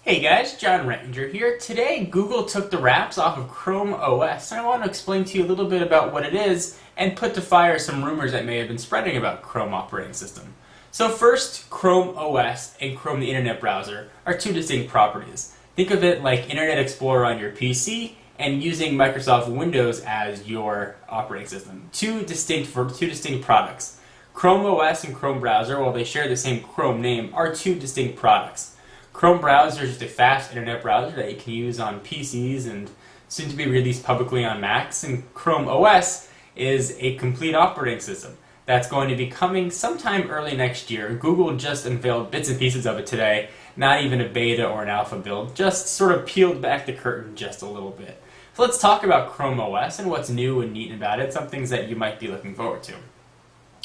Hey guys, John Rettinger here. Today, Google took the wraps off of Chrome OS, and I want to explain to you a little bit about what it is and put to fire some rumors that may have been spreading about Chrome operating system. So first, Chrome OS and Chrome the Internet browser are two distinct properties. Think of it like Internet Explorer on your PC and using Microsoft Windows as your operating system. Two distinct products. Chrome OS and Chrome browser, while they share the same Chrome name, are two distinct products. Chrome browser is just a fast internet browser that you can use on PCs and soon to be released publicly on Macs. And Chrome OS is a complete operating system that's going to be coming sometime early next year. Google just unveiled bits and pieces of it today, not even a beta or an alpha build, just sort of peeled back the curtain just a little bit. So let's talk about Chrome OS and what's new and neat about it, some things that you might be looking forward to.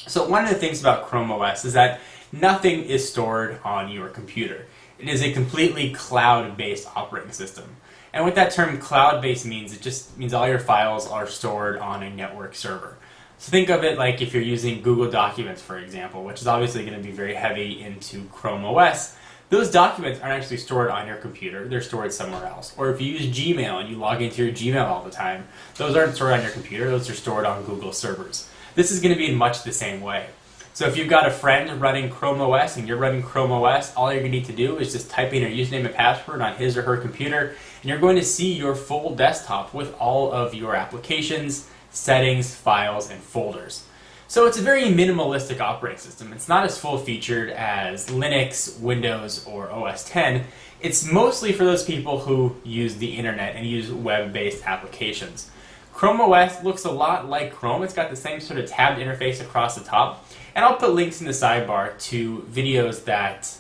So one of the things about Chrome OS is that nothing is stored on your computer. It is a completely cloud-based operating system. And what that term cloud-based means, it just means all your files are stored on a network server. So think of it like if you're using Google Documents, for example, which is obviously going to be very heavy into Chrome OS. Those documents aren't actually stored on your computer, they're stored somewhere else. Or if you use Gmail and you log into your Gmail all the time, those aren't stored on your computer, those are stored on Google servers. This is going to be in much the same way. So if you've got a friend running Chrome OS and you're running Chrome OS, all you're going to need to do is just type in your username and password on his or her computer, and you're going to see your full desktop with all of your applications, settings, files, and folders. So it's a very minimalistic operating system. It's not as full-featured as Linux, Windows, or OS X. It's mostly for those people who use the internet and use web-based applications. Chrome OS looks a lot like Chrome. It's got the same sort of tabbed interface across the top. And I'll put links in the sidebar to videos that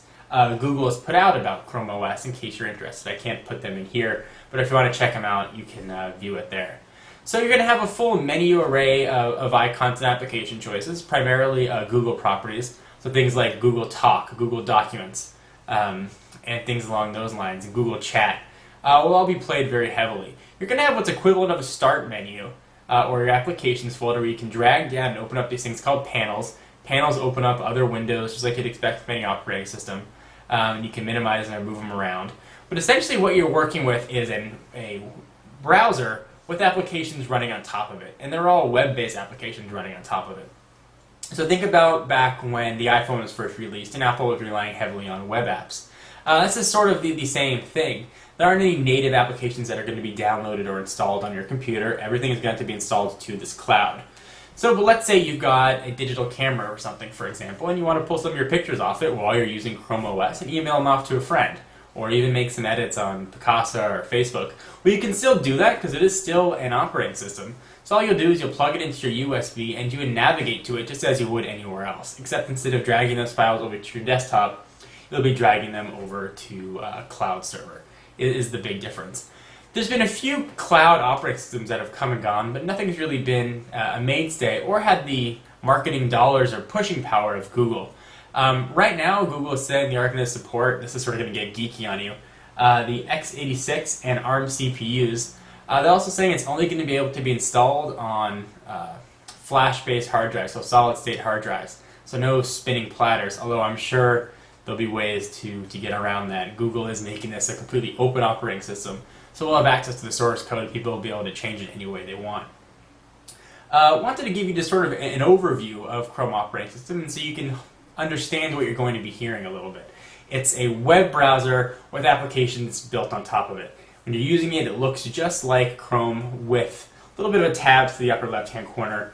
Google has put out about Chrome OS in case you're interested. I can't put them in here, but if you want to check them out, you can view it there. So you're going to have a full menu array of icons and application choices, primarily Google properties. So things like Google Talk, Google Documents, and things along those lines, and Google Chat will all be played very heavily. You're going to have what's equivalent of a start menu or your applications folder where you can drag down and open up these things called panels. Panels open up other windows just like you'd expect from any operating system. You can minimize and move them around. But essentially what you're working with is a browser with applications running on top of it. And they're all web-based applications running on top of it. So think about back when the iPhone was first released and Apple was relying heavily on web apps. This is sort of the same thing. There aren't any native applications that are going to be downloaded or installed on your computer. Everything is going to be installed to this cloud. So, but let's say you've got a digital camera or something, for example, and you want to pull some of your pictures off it while you're using Chrome OS and email them off to a friend, or even make some edits on Picasa or Facebook. Well, you can still do that because it is still an operating system. So all you'll do is you'll plug it into your USB and you would navigate to it just as you would anywhere else, except instead of dragging those files over to your desktop, you'll be dragging them over to a cloud server. It is the big difference. There's been a few cloud operating systems that have come and gone, but nothing's really been a mainstay or had the marketing dollars or pushing power of Google. Right now, Google is saying they are going to support, this is sort of going to get geeky on you, the x86 and ARM CPUs. They're also saying it's only going to be able to be installed on flash-based hard drives, so solid-state hard drives. So no spinning platters, although I'm sure there'll be ways to get around that. Google is making this a completely open operating system. So we'll have access to the source code. People will be able to change it any way they want. Wanted to give you just sort of an overview of Chrome operating system so you can understand what you're going to be hearing a little bit. It's a web browser with applications built on top of it. When you're using it, it looks just like Chrome with a little bit of a tab to the upper left-hand corner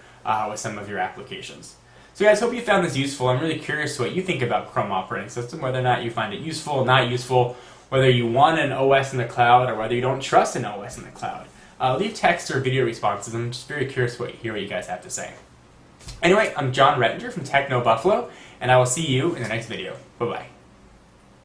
with some of your applications. So guys, hope you found this useful. I'm really curious what you think about Chrome operating system, whether or not you find it useful, not useful, whether you want an OS in the cloud or whether you don't trust an OS in the cloud. Leave text or video responses. I'm just very curious to hear what you guys have to say. Anyway, I'm John Rettinger from Techno Buffalo, and I will see you in the next video. Bye-bye.